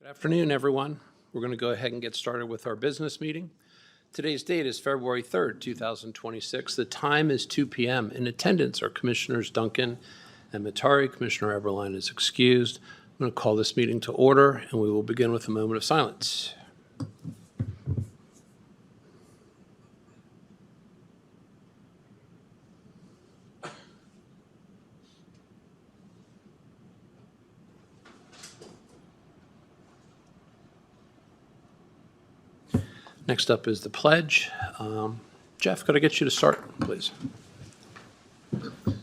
Good afternoon, everyone. We're going to go ahead and get started with our business meeting. Today's date is February 3rd, 2026. The time is 2 p.m. In attendance are Commissioners Duncan and Matari. Commissioner Eberline is excused. I'm going to call this meeting to order, and we will begin with a moment of silence. Next up is the pledge. Jeff, could I get you to start, please? Pledge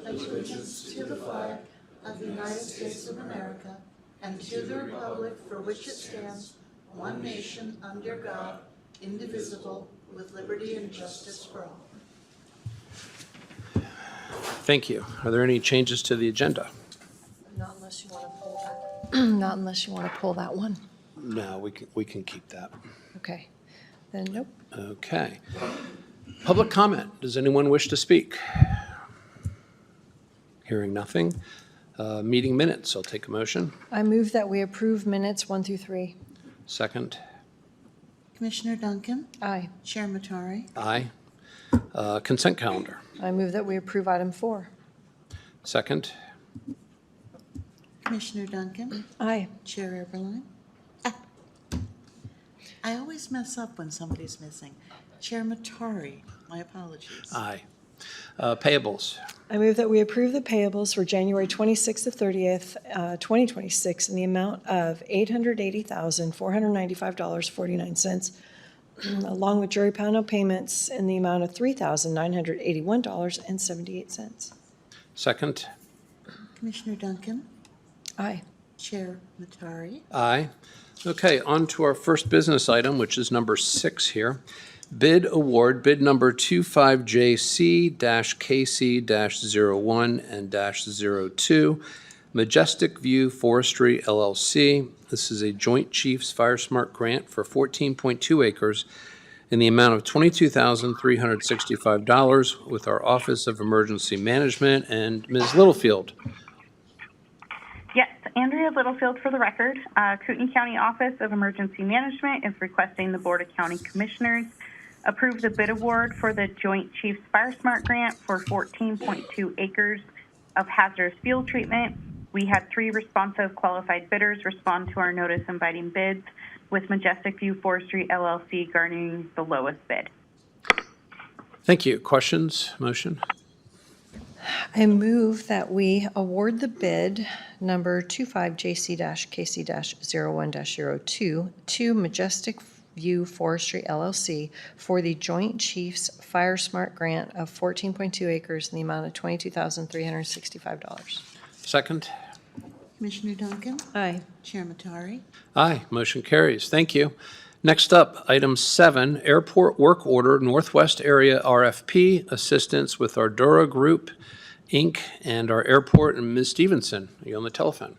allegiance to the flag of the United States of America and to the republic for which it stands, one nation, under God, indivisible, with liberty and justice for all. Thank you. Are there any changes to the agenda? Not unless you want to pull that. Not unless you want to pull that one. No, we can keep that. Okay. Then nope. Okay. Public comment. Does anyone wish to speak? Hearing nothing. Meeting minutes. I'll take a motion. I move that we approve minutes 1 through 3. Second. Commissioner Duncan? Aye. Chair Matari? Aye. Consent calendar. I move that we approve item 4. Second. Commissioner Duncan? Aye. Chair Eberline? I always mess up when somebody's missing. Chair Matari, my apologies. Aye. Payables. I move that we approve the payables for January 26th to 30th, 2026 in the amount of $880,495.49, along with jury panel payments in the amount of $3,981.78. Second. Commissioner Duncan? Aye. Chair Matari? Aye. Okay, on to our first business item, which is number 6 here. Bid award, bid number 25JC-KC-01 and -02, Majestic View Forestry LLC. This is a Joint Chiefs FireSmart grant for 14.2 acres in the amount of $22,365 with our Office of Emergency Management and Ms. Littlefield. Yes, Andrea Littlefield for the record. Kootenai County Office of Emergency Management is requesting the Board of County Commissioners approve the bid award for the Joint Chiefs FireSmart grant for 14.2 acres of hazardous fuel treatment. We had 3 responsive qualified bidders respond to our notice inviting bids, with Majestic View Forestry LLC garnering the lowest bid. Thank you. Questions? Motion? I move that we award the bid number 25JC-KC-01-02 to Majestic View Forestry LLC for the Joint Chiefs FireSmart grant of 14.2 acres in the amount of $22,365. Second. Commissioner Duncan? Aye. Chair Matari? Aye, motion carries. Thank you. Next up, item 7, Airport Work Order Northwest Area RFP, assistance with Ardurra Group, Inc., and our airport, and Ms. Stevenson, are you on the telephone?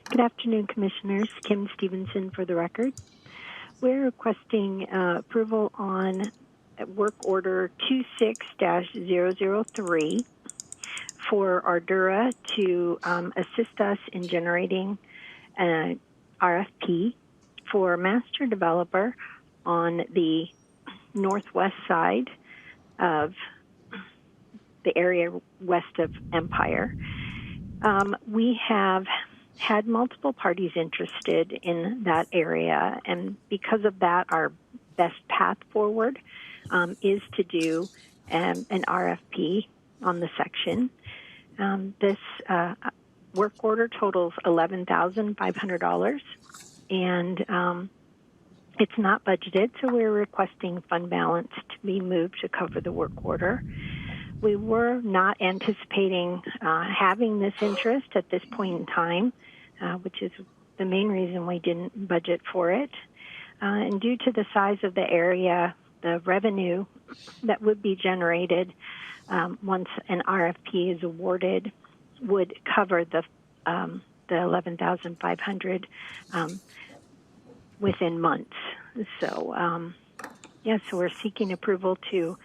Good afternoon, Commissioners. Kim Stevenson for the record. We're requesting approval on Work Order 26-003 for Ardurra to assist us in generating an RFP for master developer on the northwest side of the area west of Empire. We have had multiple parties interested in that area, and because of that, our best path forward is to do an RFP on the section. This work order totals $11,500, and it's not budgeted, so we're requesting fund balance to be moved to cover the work order. We were not anticipating having this interest at this point in time, which is the main reason we didn't budget for it. And due to the size of the area, the revenue that would be generated once an RFP is awarded would cover the $11,500 within months. So, so we're seeking approval to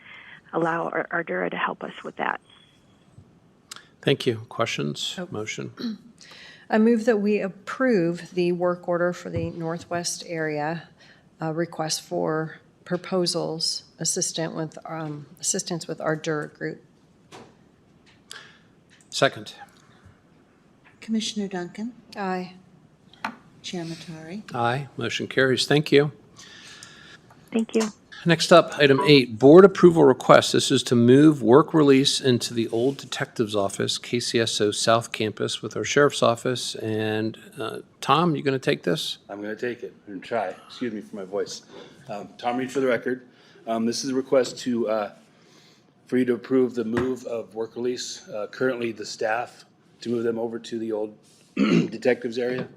allow Ardurra to help us with that. Thank you. Questions? Motion? I move that we approve the work order for the Northwest area request for proposals assistance with Ardurra Group. Second. Commissioner Duncan, Aye. Chair Matari. Aye. Motion carries. Thank you. Thank you. Next up, item 8, board approval request. This is to move work release into the old detective's office, KCSO South Campus, with our sheriff's office. And Tom, you going to take this? I'm going to take it and try. Excuse me for my voice. Tom Reed for the record. This is a request for you to approve the move of work release. Currently, the staff, to move them over to the old detectives area,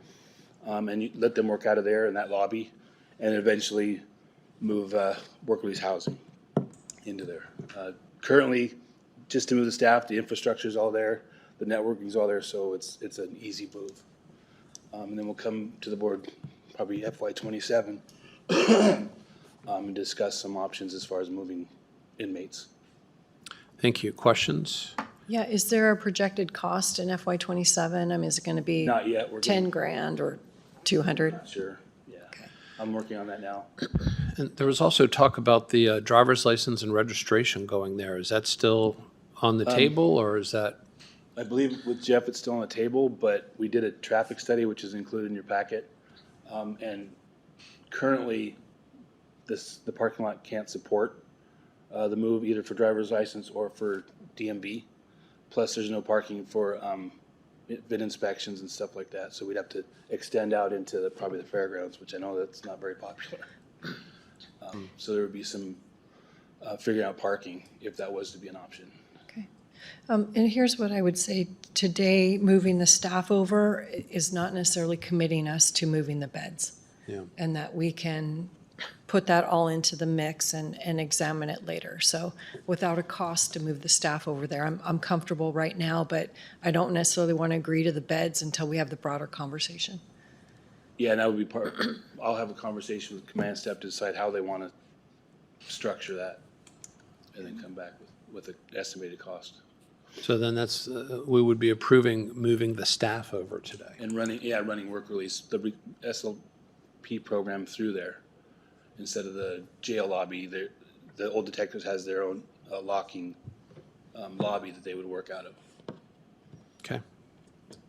and you let them work out of there in that lobby, and eventually move work release housing into there. Currently, just to move the staff, the infrastructure is all there, the networking is all there, so it's an easy move. And then we'll come to the board probably FY27 and discuss some options as far as moving inmates. Thank you. Questions? Yeah, is there a projected cost in FY27? I mean, is it going to be Not yet. We're 10 grand or 200? Sure. Yeah. Okay. I'm working on that now. And there was also talk about the driver's license and registration going there. Is that still on the table, or is that? I believe with Jeff, it's still on the table, but we did a traffic study, which is included in your packet. And currently, the parking lot can't support the move either for driver's license or for DMV. Plus, there's no parking for VIN inspections and stuff like that. So we'd have to extend out into probably the fairgrounds, which I know that's not very popular. So there would be some figuring out parking if that was to be an option. Okay. And here's what I would say. Today, moving the staff over is not necessarily committing us to moving the beds. Yeah. And that we can put that all into the mix and examine it later. So without a cost to move the staff over there, I'm comfortable right now, but I don't necessarily want to agree to the beds until we have the broader conversation. Yeah, and that would be part, I'll have a conversation with command staff to decide how they want to structure that and then come back with an estimated cost. So then that's, we would be approving moving the staff over today. And running work release, the SLP program through there instead of the jail lobby. The old detectives has their own locking lobby that they would work out of. Okay.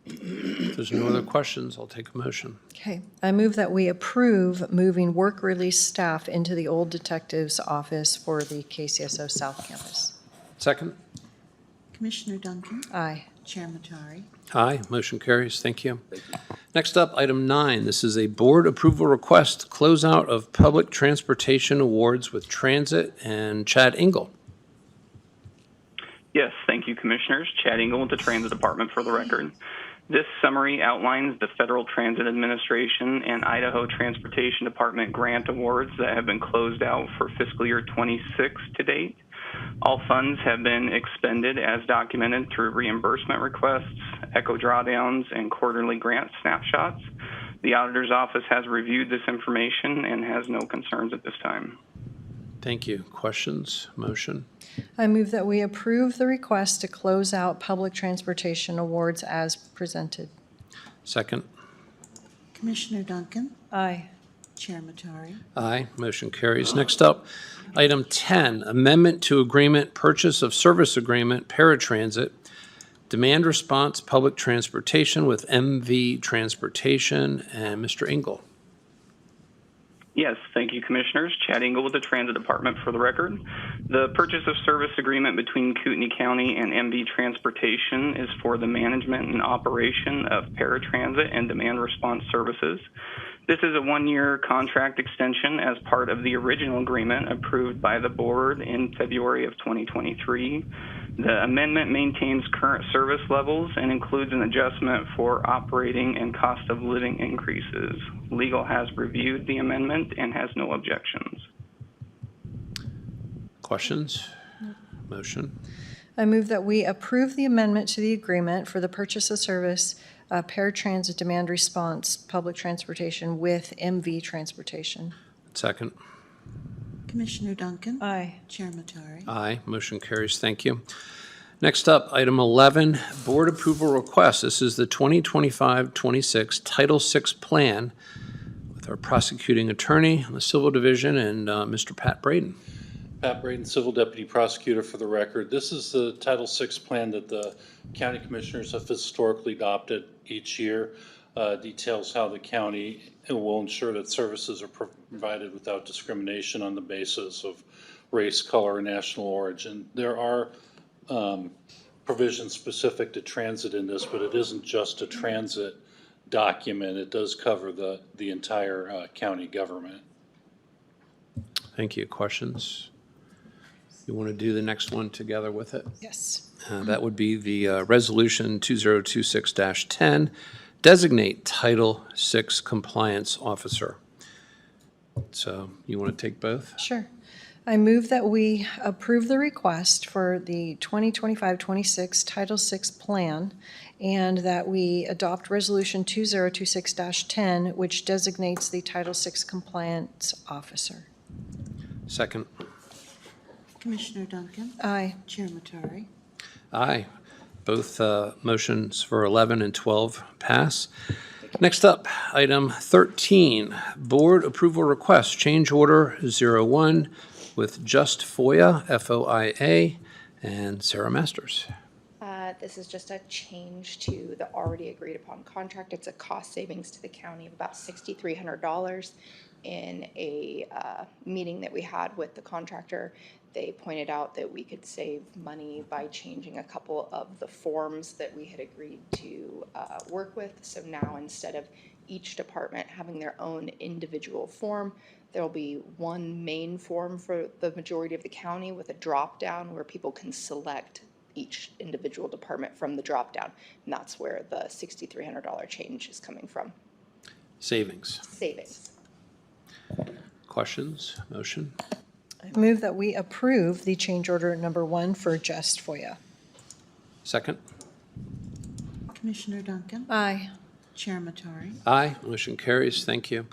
If there's no other questions, I'll take a motion. Okay. I move that we approve moving work release staff into the old detective's office for the KCSO South Campus. Second? Commissioner Duncan, Aye. Chair Matari. Aye. Motion carries. Thank you. Thank you. Next up, item 9. This is a board approval request, closeout of public transportation awards with Transit and Chad Engel. Yes, thank you, Commissioners. Chad Engel with the Transit Department for the record. This summary outlines the Federal Transit Administration and Idaho Transportation Department grant awards that have been closed out for fiscal year 26 to date. All funds have been expended as documented through reimbursement requests, echo drawdowns, and quarterly grant snapshots. The Auditor's Office has reviewed this information and has no concerns at this time. Thank you. Questions? Motion? I move that we approve the request to close out public transportation awards as presented. Second? Commissioner Duncan, Aye. Chair Matari. Aye. Motion carries. Next up, item 10, amendment to agreement, purchase of service agreement, Paratransit, demand response, public transportation with MV Transportation, and Mr. Engel. Yes, thank you, Commissioners. Chad Engel with the Transit Department for the record. The purchase of service agreement between Kootenai County and MV Transportation is for the management and operation of paratransit and demand response services. This is a one-year contract extension as part of the original agreement approved by the board in February of 2023. The amendment maintains current service levels and includes an adjustment for operating and cost of living increases. Legal has reviewed the amendment and has no objections. Questions? Motion? I move that we approve the amendment to the agreement for the purchase of service, paratransit demand response, public transportation with MV Transportation. Second? Commissioner Duncan, Aye. Chair Matari. Aye. Motion carries. Thank you. Next up, item 11, board approval request. This is the 2025-26 Title VI plan with our prosecuting attorney on the Civil Division and Mr. Pat Braden. Pat Braden, Civil Deputy Prosecutor for the record. This is the Title VI plan that the county commissioners have historically adopted each year. Details how the county will ensure that services are provided without discrimination on the basis of race, color, and national origin. There are provisions specific to transit in this, but it isn't just a transit document. It does cover the entire county government. Thank you. Questions? You want to do the next one together with it? Yes. That would be the Resolution 2026-10, Designate Title VI Compliance Officer. So you want to take both? Sure. I move that we approve the request for the 2025-26 Title VI plan and that we adopt Resolution 2026-10, which designates the Title VI Compliance Officer. Second. Commissioner Duncan? Aye. Chair Matari? Aye. Both motions for 11 and 12 pass. Next up, item 13, board approval request, change order 01 with JustFOIA, FOIA, and Sarah Masters. This is just a change to the already agreed upon contract. It's a cost savings to the county of about $6,300. In a meeting that we had with the contractor, they pointed out that we could save money by changing a couple of the forms that we had agreed to work with. So now instead of each department having their own individual form, there will be one main form for the majority of the county with a drop down where people can select each individual department from the drop down. And that's where the $6,300 change is coming from. Savings. Savings. Questions? Motion? I move that we approve the change order number 1 for JustFOIA. Second. Commissioner Duncan? Aye. Chair Matari? Aye. Motion carries. Thank you.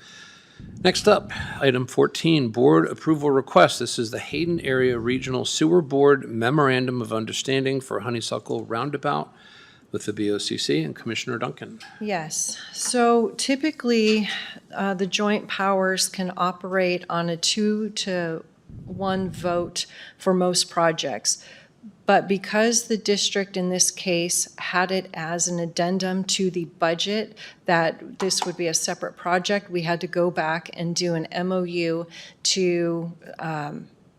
Next up, item 14, board approval request. This is the Hayden Area Regional Sewer Board Memorandum of Understanding for Honeysuckle Roundabout with the BOCC and Commissioner Duncan. Yes. So typically, the joint powers can operate on a 2-to-1 vote for most projects. But because the district in this case had it as an addendum to the budget that this would be a separate project, we had to go back and do an MOU to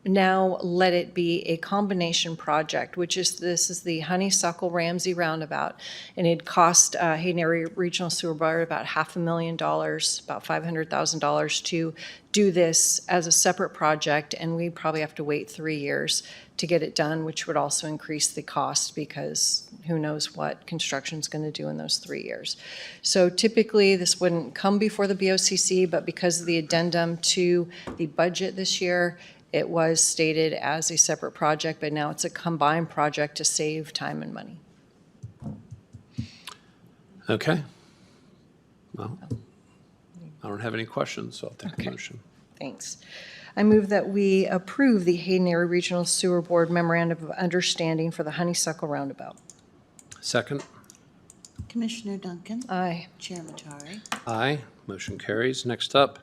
now let it be a combination project, this is the Honeysuckle Ramsey Roundabout, and it cost Hayden Area Regional Sewer Board about $500,000, about $500,000 to do this as a separate project, and we probably have to wait 3 years to get it done, which would also increase the cost because who knows what construction's going to do in those 3 years. So typically, this wouldn't come before the BOCC, but because of the addendum to the budget this year, it was stated as a separate project, but now it's a combined project to save time and money. Okay. Well, I don't have any questions, so I'll take the motion. Thanks. I move that we approve the Hayden Area Regional Sewer Board Memorandum of Understanding for the Honeysuckle Roundabout. Second. Commissioner Duncan? Aye. Chair Matari? Aye. Motion carries. Next up,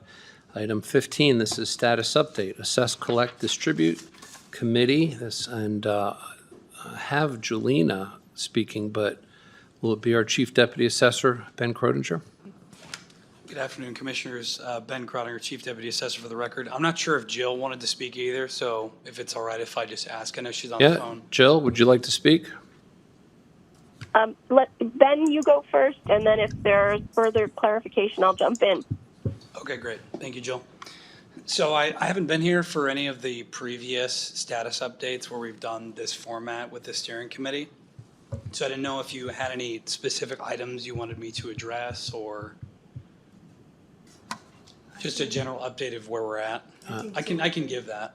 item 15, this is status update, assess, collect, distribute committee. And have Julina speaking, but will it be our Chief Deputy Assessor, Ben Crotinger? Good afternoon, Commissioners. Ben Crotinger, Chief Deputy Assessor for the record. I'm not sure if Jill wanted to speak either, so if it's all right if I just ask. I know she's on the phone. Jill, would you like to speak? Let Ben, you go first, and then if there's further clarification, I'll jump in. Okay, great. Thank you, Jill. So I haven't been here for any of the previous status updates where we've done this format with the steering committee. So I didn't know if you had any specific items you wanted me to address or just a general update of where we're at. I can give that.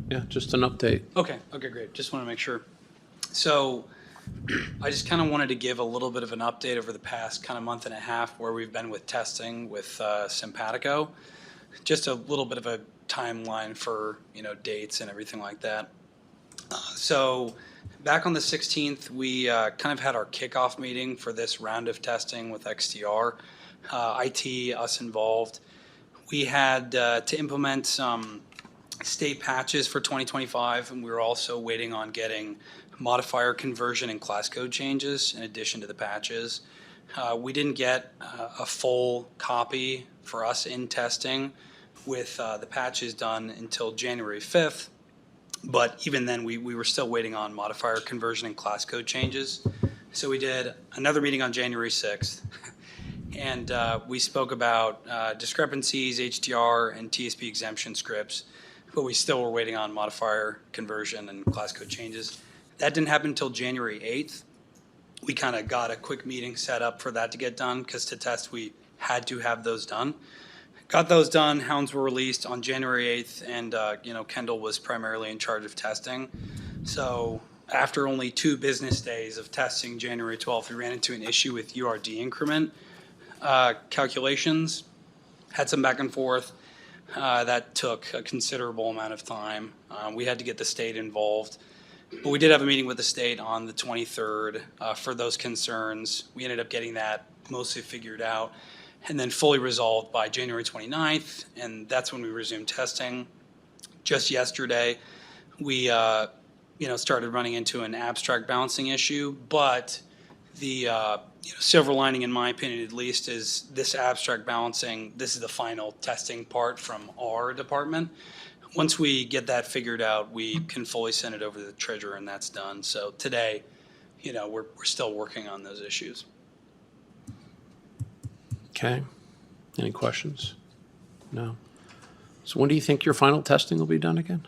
Yeah, just an update. Okay, great. Just want to make sure. So I just kind of wanted to give a little bit of an update over the past kind of month and a half where we've been with testing with Simpatico. Just a little bit of a timeline for, dates and everything like that. So back on the 16th, we kind of had our kickoff meeting for this round of testing with XDR, IT, us involved. We had to implement some state patches for 2025, and we were also waiting on getting modifier conversion and class code changes in addition to the patches. We didn't get a full copy for us in testing with the patches done until January 5th. But even then, we were still waiting on modifier conversion and class code changes. So we did another meeting on January 6th. And we spoke about discrepancies, HDR, and TSP exemption scripts. But we still were waiting on modifier conversion and class code changes. That didn't happen until January 8th. We kind of got a quick meeting set up for that to get done because to test, we had to have those done. Got those done, hounds were released on January 8th, and Kendall was primarily in charge of testing. So after only 2 business days of testing, January 12th, we ran into an issue with URD increment calculations, had some back and forth. That took a considerable amount of time. We had to get the state involved. But we did have a meeting with the state on the 23rd for those concerns. We ended up getting that mostly figured out and then fully resolved by January 29th, and that's when we resumed testing. Just yesterday, we started running into an abstract balancing issue, but the silver lining, in my opinion at least, is this abstract balancing, this is the final testing part from our department. Once we get that figured out, we can fully send it over to the treasurer, and that's done. So today, we're still working on those issues. Okay. Any questions? No. So when do you think your final testing will be done again?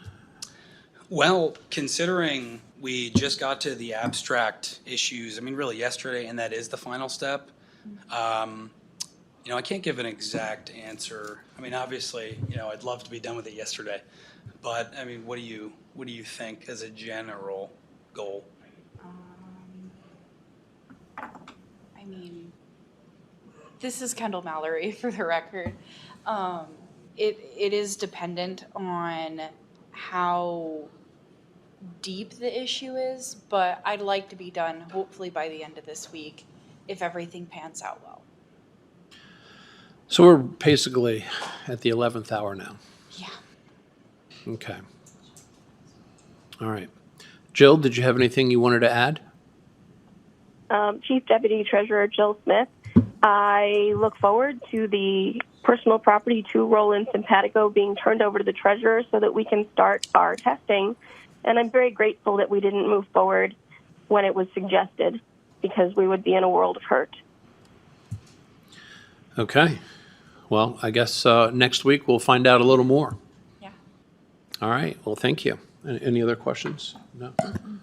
Well, considering we just got to the abstract issues, really yesterday, and that is the final step, I can't give an exact answer. Obviously, I'd love to be done with it yesterday, but what do you think as a general goal? This is Kendall Mallory for the record. It is dependent on how deep the issue is, but I'd like to be done hopefully by the end of this week if everything pans out well. So we're basically at the 11th hour now. Yeah. Okay. All right. Jill, did you have anything you wanted to add? Chief Deputy Treasurer Jill Smith. I look forward to the personal property 2 roll in Simpatico being turned over to the treasurer so that we can start our testing. And I'm very grateful that we didn't move forward when it was suggested because we would be in a world of hurt. Okay. Well, I guess next week we'll find out a little more. Yeah. All right. Well, thank you. Any other questions? No?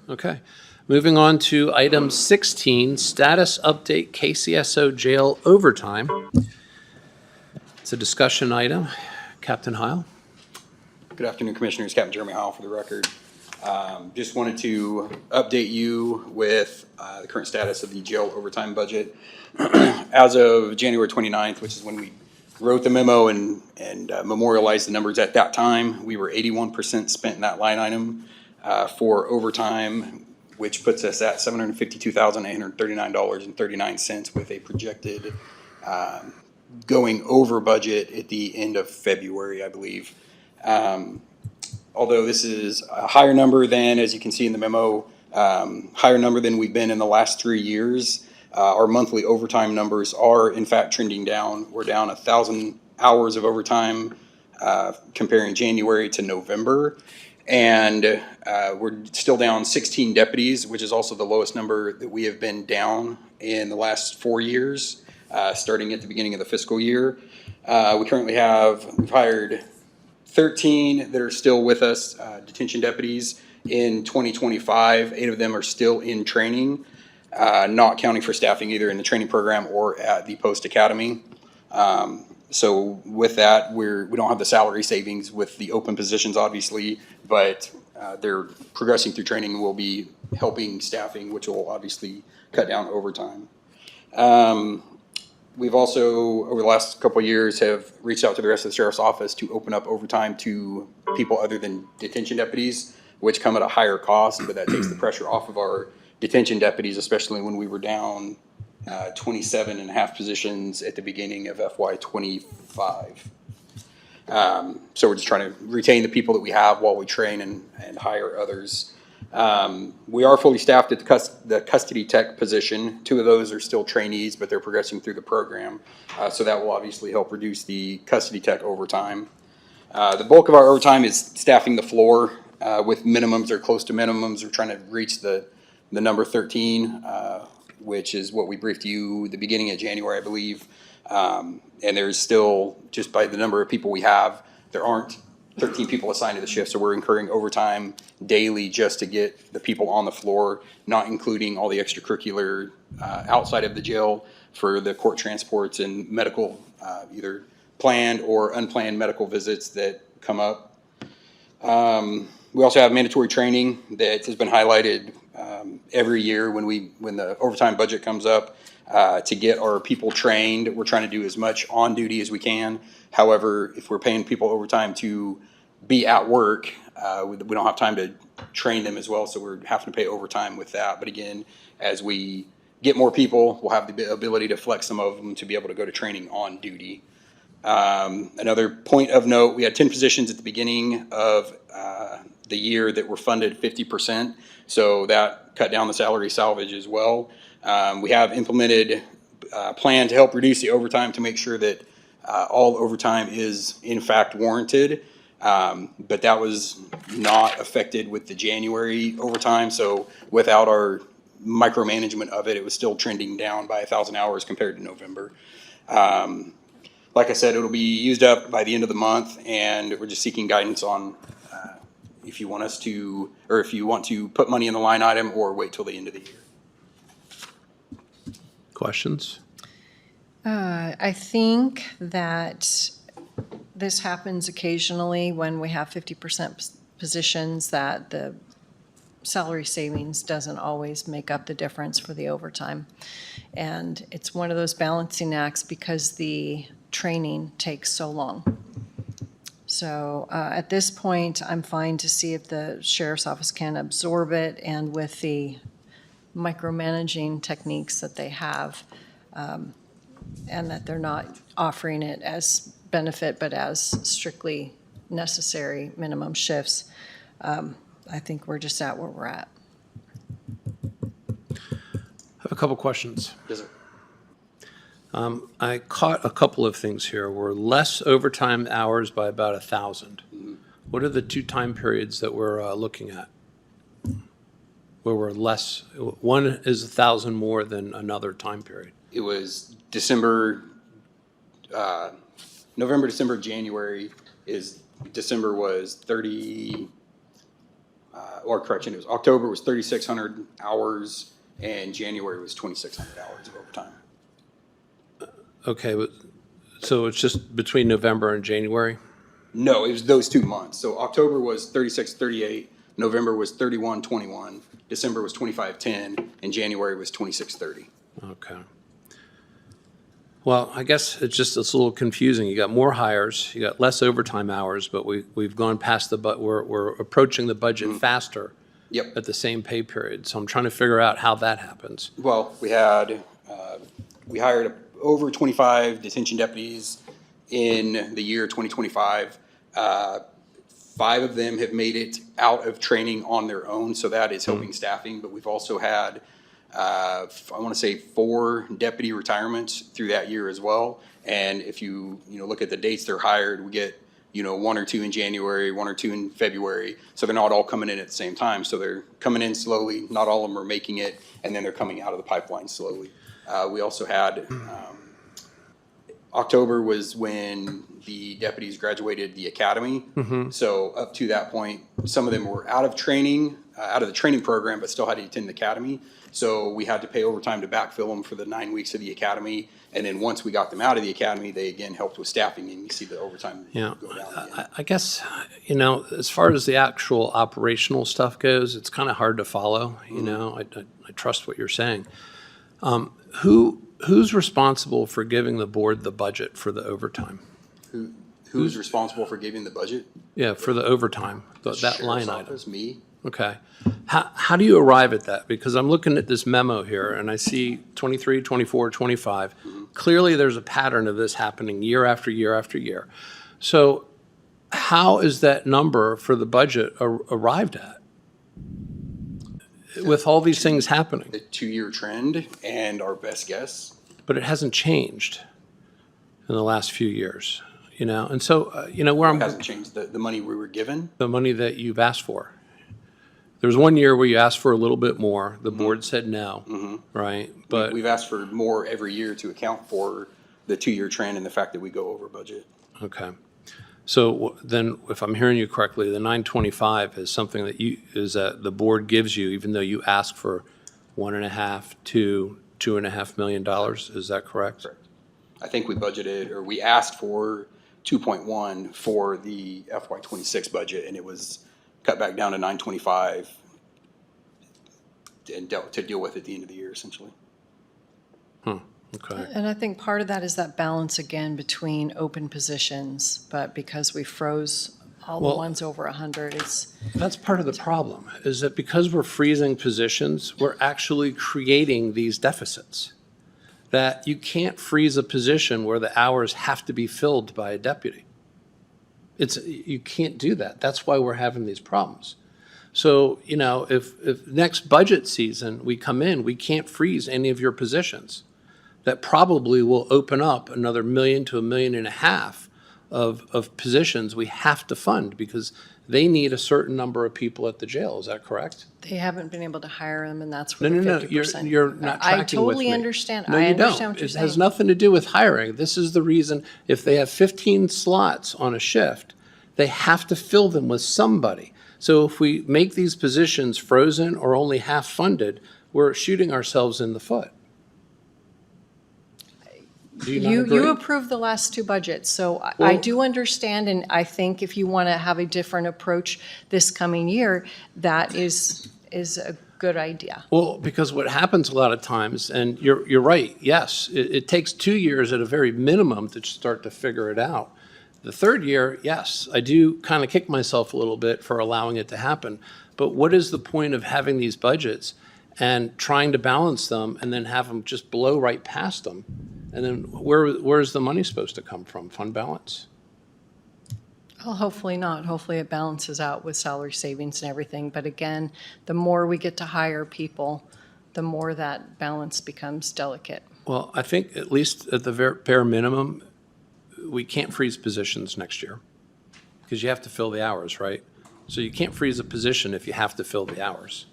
Okay. Moving on to item 16, status update KCSO jail overtime. It's a discussion item. Captain Heil. Good afternoon, Commissioners. Captain Jeremy Heil for the record. Just wanted to update you with the current status of the jail overtime budget. As of January 29th, which is when we wrote the memo and memorialized the numbers at that time, we were 81% spent in that line item for overtime, which puts us at $752,839.39 with a projected going over budget at the end of February, I believe. Although this is a higher number than, as you can see in the memo, higher number than we've been in the last 3 years, our monthly overtime numbers are in fact trending down. We're down 1,000 hours of overtime comparing January to November. And we're still down 16 deputies, which is also the lowest number that we have been down in the last 4 years, starting at the beginning of the fiscal year. We've hired 13 that are still with us, detention deputies in 2025. 8 of them are still in training, not counting for staffing either in the training program or at the post academy. So with that, we don't have the salary savings with the open positions, obviously, but they're progressing through training and will be helping staffing, which will obviously cut down overtime. We've also, over the last couple of years, have reached out to the rest of the sheriff's office to open up overtime to people other than detention deputies. which come at a higher cost, but that takes the pressure off of our detention deputies, especially when we were down 27 and a half positions at the beginning of FY '25. So we're just trying to retain the people that we have while we train and hire others. We are fully staffed at the custody tech position. 2 of those are still trainees, but they're progressing through the program. So that will obviously help reduce the custody tech overtime. The bulk of our overtime is staffing the floor with minimums or close to minimums. We're trying to reach the number 13, which is what we briefed you the beginning of January, I believe. And there's still, just by the number of people we have, there aren't 13 people assigned to the shift, so we're incurring overtime daily just to get the people on the floor, not including all the extracurricular outside of the jail for the court transports and medical, either planned or unplanned medical visits that come up. We also have mandatory training that has been highlighted every year when the overtime budget comes up. To get our people trained, we're trying to do as much on duty as we can. However, if we're paying people overtime to be at work, we don't have time to train them as well, so we're having to pay overtime with that. But again, as we get more people, we'll have the ability to flex some of them to be able to go to training on duty. Another point of note, we had 10 positions at the beginning of the year that were funded 50%, so that cut down the salary salvage as well. We have implemented a plan to help reduce the overtime to make sure that all overtime is in fact warranted, but that was not affected with the January overtime. So without our micromanagement of it, it was still trending down by 1,000 hours compared to November. Like I said, it'll be used up by the end of the month, and we're just seeking guidance on if you want us to, or if you want to put money in the line item or wait till the end of the year. Questions? I think that this happens occasionally when we have 50% positions, that the salary savings doesn't always make up the difference for the overtime. And it's one of those balancing acts because the training takes so long. So at this point, I'm fine to see if the sheriff's office can absorb it, and with the micromanaging techniques that they have, and that they're not offering it as benefit but as strictly necessary minimum shifts. I think we're just at where we're at. I have a couple questions. Yes, sir. I caught a couple of things here. We're less overtime hours by about 1,000. What are the 2 time periods that we're looking at? Where we're less, one is 1,000 more than another time period. It was December, November, December, January December was 30, or correction, it was October was 3,600 hours and January was 2,600 hours of overtime. Okay, but, so it's just between November and January? No, it was those 2 months. So October was 3638, November was 3121, December was 2510, and January was 2630. Okay. Well, I guess it's a little confusing. You got more hires, you got less overtime hours, but we've gone past we're approaching the budget faster. Yep. At the same pay period. So I'm trying to figure out how that happens. Well, we hired over 25 detention deputies in the year 2025. 5 of them have made it out of training on their own, so that is helping staffing. But we've also had, I want to say, 4 deputy retirements through that year as well. And if you look at the dates they're hired, we get 1 or 2 in January, 1 or 2 in February. So they're not all coming in at the same time. So they're coming in slowly. Not all of them are making it, and then they're coming out of the pipeline slowly. We also had October was when the deputies graduated the academy. So up to that point, some of them were out of training, out of the training program, but still had to attend the academy. So we had to pay overtime to backfill them for the 9 weeks of the academy. And then once we got them out of the academy, they again helped with staffing, and you see the overtime go down again. I guess, as far as the actual operational stuff goes, it's kind of hard to follow. I trust what you're saying. Who's responsible for giving the board the budget for the overtime? Who's responsible for giving the budget? Yeah, for the overtime, that line Sheriff's item. office, me. Okay. How do you arrive at that? Because I'm looking at this memo here and I see 23, 24, 25. Clearly, there's a pattern of this happening year after year after year. So how is that number for the budget arrived at with all these things happening? The 2-year trend and our best guess. But it hasn't changed in the last few years, you know? And so, you know, where It I'm, hasn't changed. The money we were given. the money that you've asked for. There was one year where you asked for a little bit more. The board said no, right? But We've asked for more every year to account for the 2-year trend and the fact that we go over budget. okay. So then, if I'm hearing you correctly, the 925 is something that the board gives you, even though you ask for $1.5 to $2.5 million. Is that correct? Correct. I think we budgeted, or we asked for 2.1 for the FY26 budget, and it was cut back down to 925 and to deal with at the end of the year, essentially. Okay. And I think part of that is that balance again between open positions, but because we froze all the Well- ones over 100, it's, That's part of the problem, is that because we're freezing positions, we're actually creating these deficits. That you can't freeze a position where the hours have to be filled by a deputy. You can't do that. That's why we're having these problems. So, you know, if next budget season we come in, we can't freeze any of your positions. That probably will open up another $1 million to $1.5 million of positions we have to fund because they need a certain number of people at the jail. Is that correct? they haven't been able to hire them, and that's No, where no, the no, 50%. you're not tracking with me. I totally understand. No, I you understand don't. what you're It has saying. nothing to do with hiring. This is the reason, if they have 15 slots on a shift, they have to fill them with somebody. So if we make these positions frozen or only half funded, we're shooting ourselves in the foot. Do you not You agree? approved the last two budgets, so I Well- do understand, and I think if you want to have a different approach this coming year, that is a good idea. Well, because what happens a lot of times, and you're right, yes, it takes 2 years at a very minimum to start to figure it out. The third year, yes, I do kind of kick myself a little bit for allowing it to happen. But what is the point of having these budgets and trying to balance them and then have them just blow right past them? And then where's the money supposed to come from? Fund balance? Well, hopefully not. Hopefully it balances out with salary savings and everything. But again, the more we get to hire people, the more that balance becomes delicate. Well, I think at least at the bare minimum, we can't freeze positions next year because you have to fill the hours, right? So you can't freeze a position if you have to fill the hours.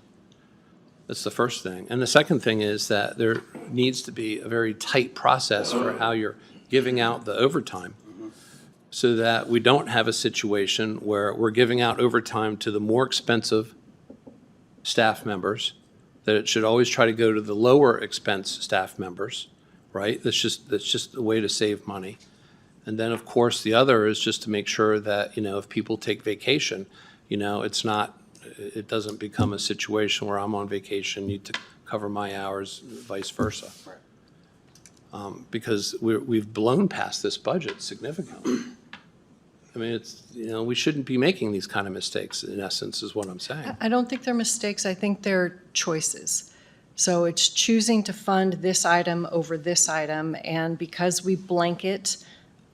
That's the first thing. And the second thing is that there needs to be a very tight process for how you're giving out the overtime so that we don't have a situation where we're giving out overtime to the more expensive staff members, that it should always try to go to the lower expense staff members, right? That's just a way to save money. And then, of course, the other is just to make sure that, you know, if people take vacation, you know, it doesn't become a situation where I'm on vacation, need to cover my hours, vice versa. Because we've blown past this budget significantly. I mean, it's, you know, we shouldn't be making these kind of mistakes, in essence, is what I'm saying. I don't think they're mistakes. I think they're choices. So it's choosing to fund this item over this item. And because we blanket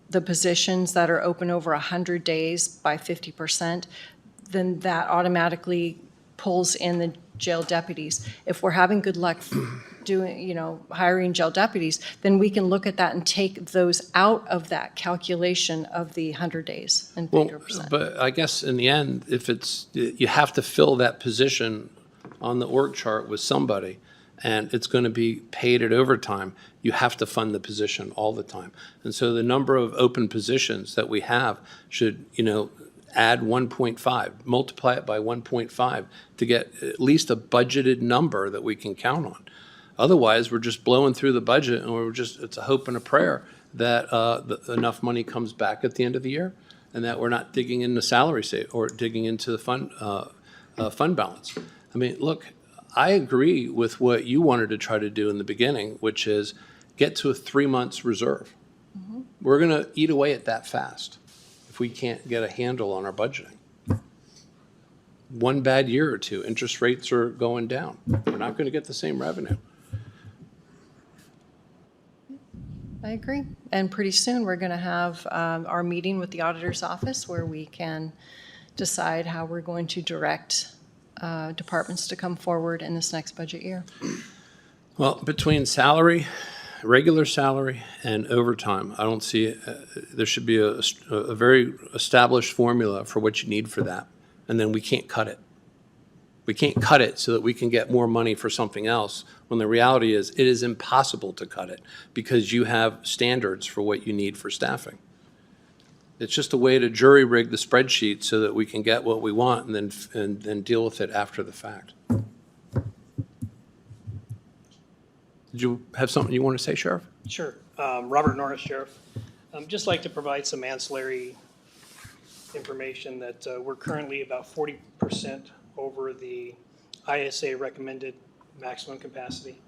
the positions that are open over 100 days by 50%, then that automatically pulls in the jail deputies. If we're having good luck doing, you know, hiring jail deputies, then we can look at that and take those out of that calculation of the 100 days and Well, 50%. but I guess in the end, if you have to fill that position on the org chart with somebody, and it's going to be paid at overtime, you have to fund the position all the time. And so the number of open positions that we have should, you know, add 1.5, multiply it by 1.5 to get at least a budgeted number that we can count on. Otherwise, we're just blowing through the budget and it's a hope and a prayer that enough money comes back at the end of the year and that we're not digging into salary or digging into the fund balance. I mean, look, I agree with what you wanted to try to do in the beginning, which is get to a 3 months reserve. Mm-hmm. We're going to eat away at that fast if we can't get a handle on our budgeting. one bad year or two, interest rates are going down. We're not going to get the same revenue. I agree. And pretty soon, we're going to have our meeting with the auditor's office where we can decide how we're going to direct departments to come forward in this next budget year. Well, between salary, regular salary, and overtime, I don't see, there should be a very established formula for what you need for that. And then we can't cut it. We can't cut it so that we can get more money for something else, when the reality is it is impossible to cut it because you have standards for what you need for staffing. It's just a way to jury rig the spreadsheet so that we can get what we want and then deal with it after the fact. Did you have something you want to say, Sheriff? Sure. Robert Norris, Sheriff. Just like to provide some ancillary information that we're currently about 40% over the ISA recommended maximum capacity.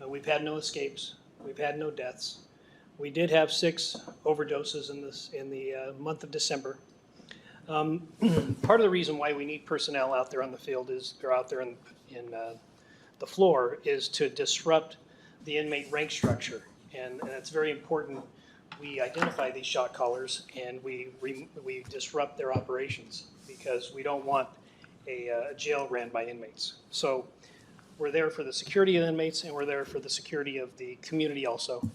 We've had no escapes. We've had no deaths. We did have 6 overdoses in the month of December. Part of the reason why we need personnel out there on the field is they're out there in the floor is to disrupt the inmate rank structure, and it's very important we identify these shot callers and we disrupt their operations, because we don't want a jail ran by inmates. So we're there for the security of inmates, and we're there for the security of the community also.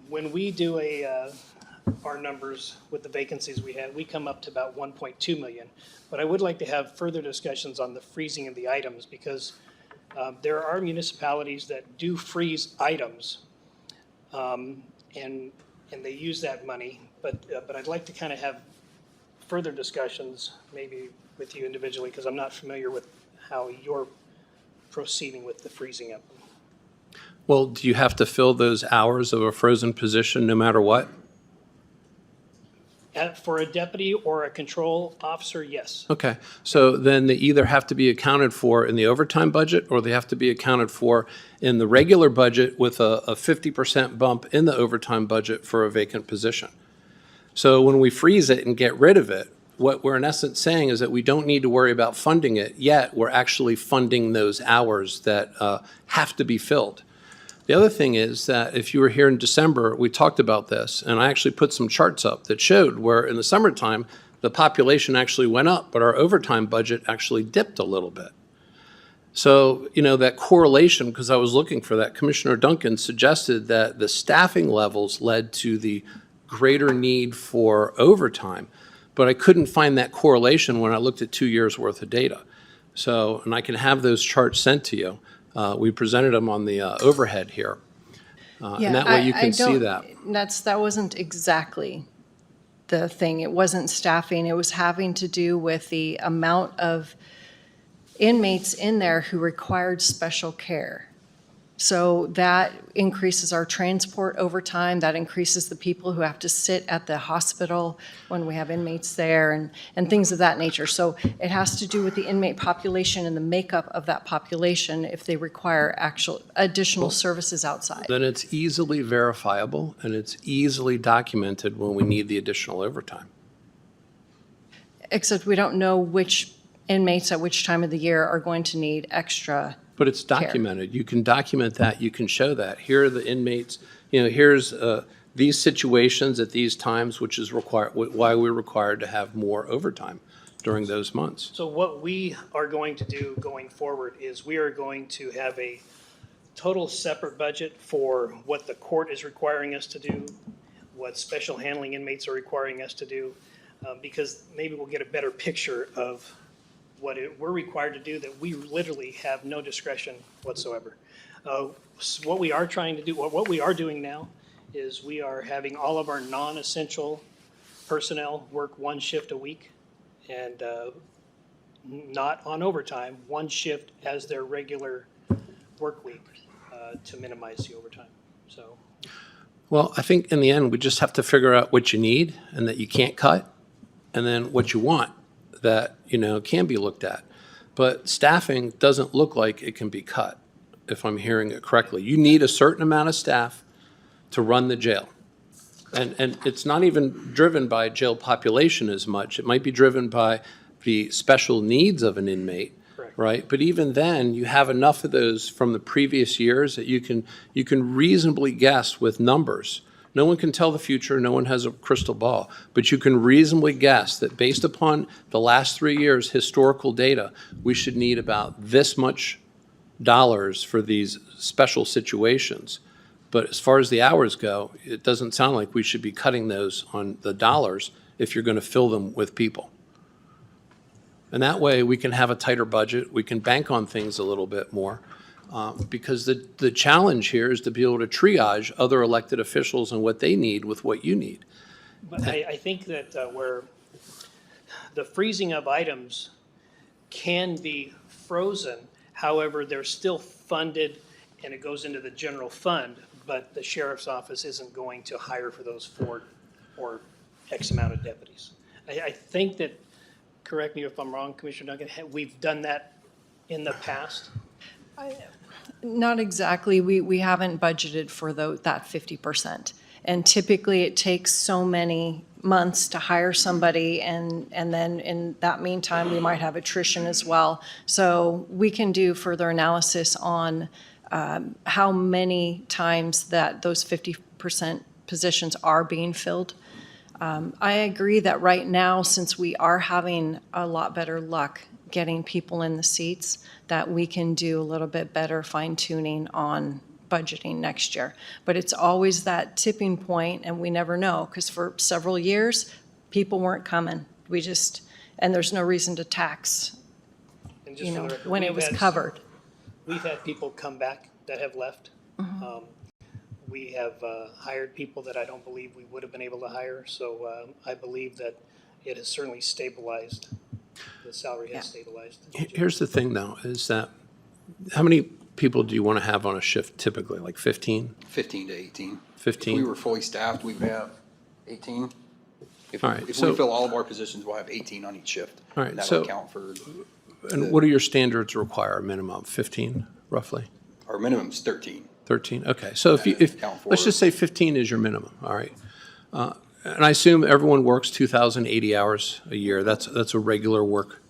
When we do our numbers with the vacancies we had, we come up to about 1.2 million. But I would like to have further discussions on the freezing of the items, because there are municipalities that do freeze items, and they use that money. But I'd like to kind of have further discussions, maybe with you individually, because I'm not familiar with how you're proceeding with the freezing of them. Well, do you have to fill those hours of a frozen position no matter what? For a deputy or a control officer, yes. Okay, so then they either have to be accounted for in the overtime budget, or they have to be accounted for in the regular budget with a 50% bump in the overtime budget for a vacant position. So when we freeze it and get rid of it, what we're in essence saying is that we don't need to worry about funding it, yet we're actually funding those hours that have to be filled. The other thing is that if you were here in December, we talked about this, and I actually put some charts up that showed where in the summertime, the population actually went up, but our overtime budget actually dipped a little bit. So, you know, that correlation, because I was looking for that, Commissioner Duncan suggested that the staffing levels led to the greater need for overtime, but I couldn't find that correlation when I looked at 2 years' worth of data. So, and I can have those charts sent to you. We presented them on the overhead here. And that way you can see that. That wasn't exactly the thing. It wasn't staffing. It was having to do with the amount of inmates in there who required special care. So that increases our transport over time. That increases the people who have to sit at the hospital when we have inmates there, and things of that nature. So it has to do with the inmate population and the makeup of that population if they require actual additional services outside. Then it's easily verifiable and it's easily documented when we need the additional overtime. Except we don't know which inmates at which time of the year are going to need extra. But it's documented. You can document that. You can show that. Here are the inmates. You know, here's these situations at these times, which is why we're required to have more overtime during those months. So what we are going to do going forward is we are going to have a total separate budget for what the court is requiring us to do, what special handling inmates are requiring us to do, because maybe we'll get a better picture of what we're required to do, that we literally have no discretion whatsoever. What we are trying to do, what we are doing now, is we are having all of our non-essential personnel work 1 shift a week, and not on overtime, 1 shift as their regular work week, to minimize the overtime. So, well, I think in the end, we just have to figure out what you need and that you can't cut, and then what you want that, you know, can be looked at. But staffing doesn't look like it can be cut, if I'm hearing it correctly. You need a certain amount of staff to run the jail. And it's not even driven by jail population as much. It might be driven by the special needs of an inmate, Correct. right? But even then, you have enough of those from the previous years that you can reasonably guess with numbers. No one can tell the future, no one has a crystal ball, but you can reasonably guess that based upon the last 3 years' historical data, we should need about this much dollars for these special situations. But as far as the hours go, it doesn't sound like we should be cutting those on the dollars if you're going to fill them with people. And that way, we can have a tighter budget, we can bank on things a little bit more, because the challenge here is to be able to triage other elected officials and what they need with what you need. But I think that where the freezing of items can be frozen, however, they're still funded and it goes into the general fund, but the sheriff's office isn't going to hire for those 4 or X amount of deputies. I think that, correct me if I'm wrong, Commissioner Duncan, we've done that in the past. Not exactly. We haven't budgeted for that 50%. And typically, it takes so many months to hire somebody, and then in that meantime, we might have attrition as well. So we can do further analysis on how many times that those 50% positions are being filled. I agree that right now, since we are having a lot better luck getting people in the seats, that we can do a little bit better fine-tuning on budgeting next year. But it's always that tipping point, and we never know, because for several years, people weren't coming. And there's no reason to tax, And just for the record, when it was covered. We've had people come back that have left. We have hired people that I don't believe we would have been able to hire. So I believe that it has certainly stabilized. The salary has stabilized. Here's the thing, though, is that how many people do you want to have on a shift typically, like 15? 15 to 18. 15? If we were fully staffed, we'd have 18. If All right, we so- fill all of our positions, we'll have 18 on each shift. All right, And that so- will count for, And what do your standards require, minimum, 15, roughly? our minimum's 13. 13, okay. So if Count for- let's just say 15 is your minimum, all right? And I assume everyone works 2,080 hours a year. That's a regular work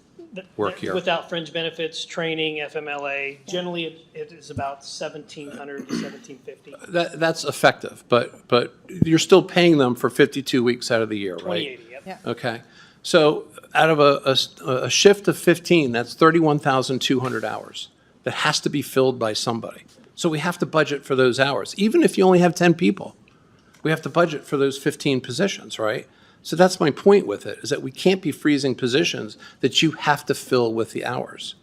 year. Without fringe benefits, training, FMLA, generally it is about 1,700 to 1,750. That's effective, but you're still paying them for 52 weeks out of the year, right? 2080, yep. Yeah. Okay. So out of a shift of 15, that's 31,200 hours that has to be filled by somebody. So we have to budget for those hours. Even if you only have 10 people, we have to budget for those 15 positions, right? So that's my point with it, is that we can't be freezing positions that you have to fill with the hours.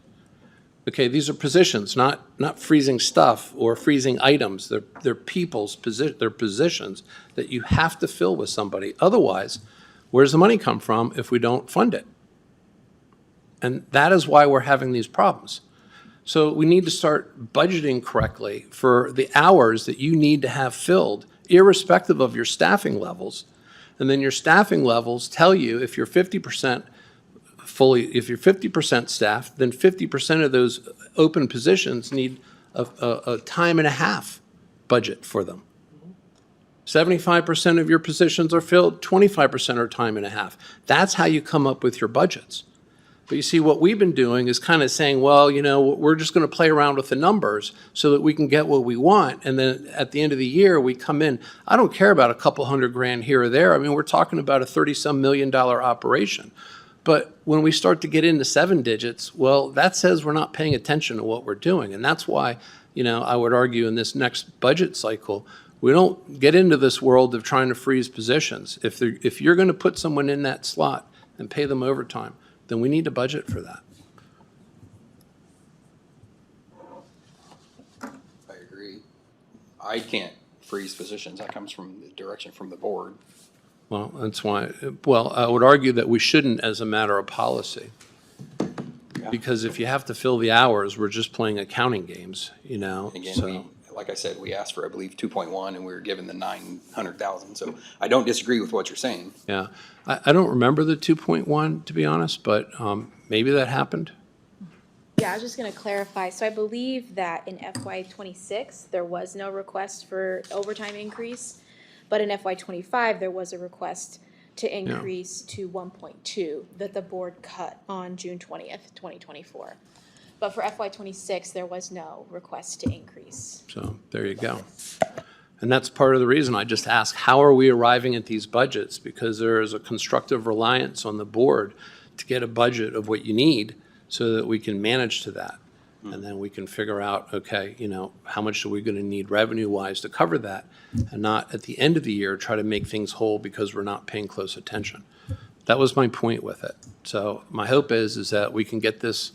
Okay, these are positions, not freezing stuff or freezing items. They're people's they're positions that you have to fill with somebody. Otherwise, where's the money come from if we don't fund it? And that is why we're having these problems. So we need to start budgeting correctly for the hours that you need to have filled, irrespective of your staffing levels. And then your staffing levels tell you if you're 50% if you're 50% staffed, then 50% of those open positions need a time and a half budget for them. 75% of your positions are filled, 25% are time and a half. That's how you come up with your budgets. But you see, what we've been doing is kind of saying, well, we're just going to play around with the numbers so that we can get what we want. And then at the end of the year, we come in. I don't care about a couple $100,000 here or there. I mean, we're talking about a $30-some million operation. But when we start to get into 7 digits, well, that says we're not paying attention to what we're doing. And that's why, I would argue in this next budget cycle, we don't get into this world of trying to freeze positions. If you're going to put someone in that slot and pay them overtime, then we need to budget for that. I agree. I can't freeze positions. That comes from the direction from the board. Well, that's why, I would argue that we shouldn't as a matter of policy. Yeah. Because if you have to fill the hours, we're just playing accounting games, Again, like I said, we asked for, I believe, 2.1, and we were given the 900,000. So I don't disagree with what you're saying. Yeah. I don't remember the 2.1, to be honest, but maybe that happened. Yeah, I was just going to clarify. So I believe that in FY26, there was no request for overtime increase, but in FY25, there was a request to increase to 1.2 that the board cut on June 20th, 2024. But for FY '26, there was no request to increase. So there you go. And that's part of the reason I just ask, how are we arriving at these budgets? Because there is a constructive reliance on the board to get a budget of what you need so that we can manage to that. And then we can figure out, okay, you know, how much are we going to need revenue-wise to cover that? And not at the end of the year try to make things whole because we're not paying close attention. That was my point with it. So my hope is that we can get this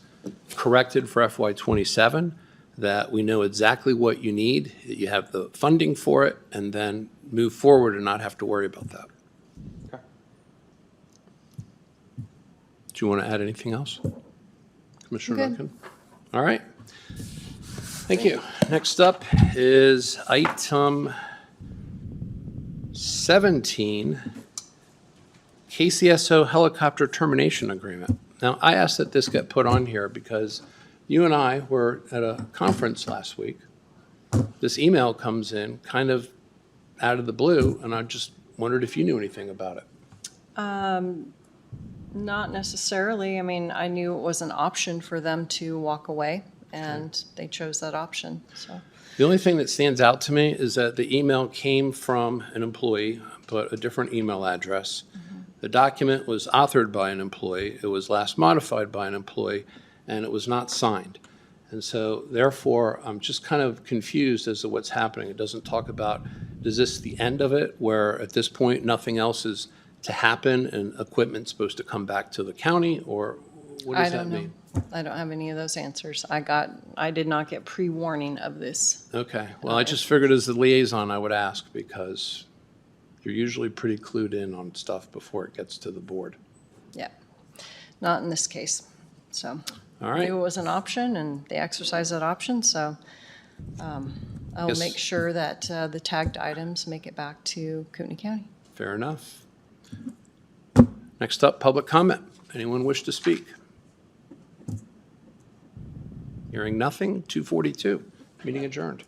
corrected for FY '27, that we know exactly what you need, that you have the funding for it, and then move forward and not have to worry about that. Okay. Do you want to add anything else? Commissioner Good. Duncan? All right. Thank you. Next up is item 17, KCSO helicopter termination agreement. Now, I asked that this get put on here because you and I were at a conference last week. This email comes in kind of out of the blue, and I just wondered if you knew anything about it. Not necessarily. I mean, I knew it was an option for them to walk away, and they chose that option, so. The only thing that stands out to me is that the email came from an employee, but a different email address. The document was authored by an employee, it was last modified by an employee, and it was not signed. And so therefore, I'm just kind of confused as to what's happening. It doesn't talk about, is this the end of it, where at this point, nothing else is to happen and equipment's supposed to come back to the county, or what does that mean? I don't have any of those answers. I did not get pre-warning of this. Okay, well, I just figured as the liaison, I would ask, because you're usually pretty clued in on stuff before it gets to the board. Yeah, not in this case, so. All right. Knew it was an option, and they exercised that option, so I'll Yes. make sure that the tagged items make it back to Kootenai County. Fair enough. Next up, public comment. Anyone wish to speak? Hearing nothing, 2:42, meeting adjourned.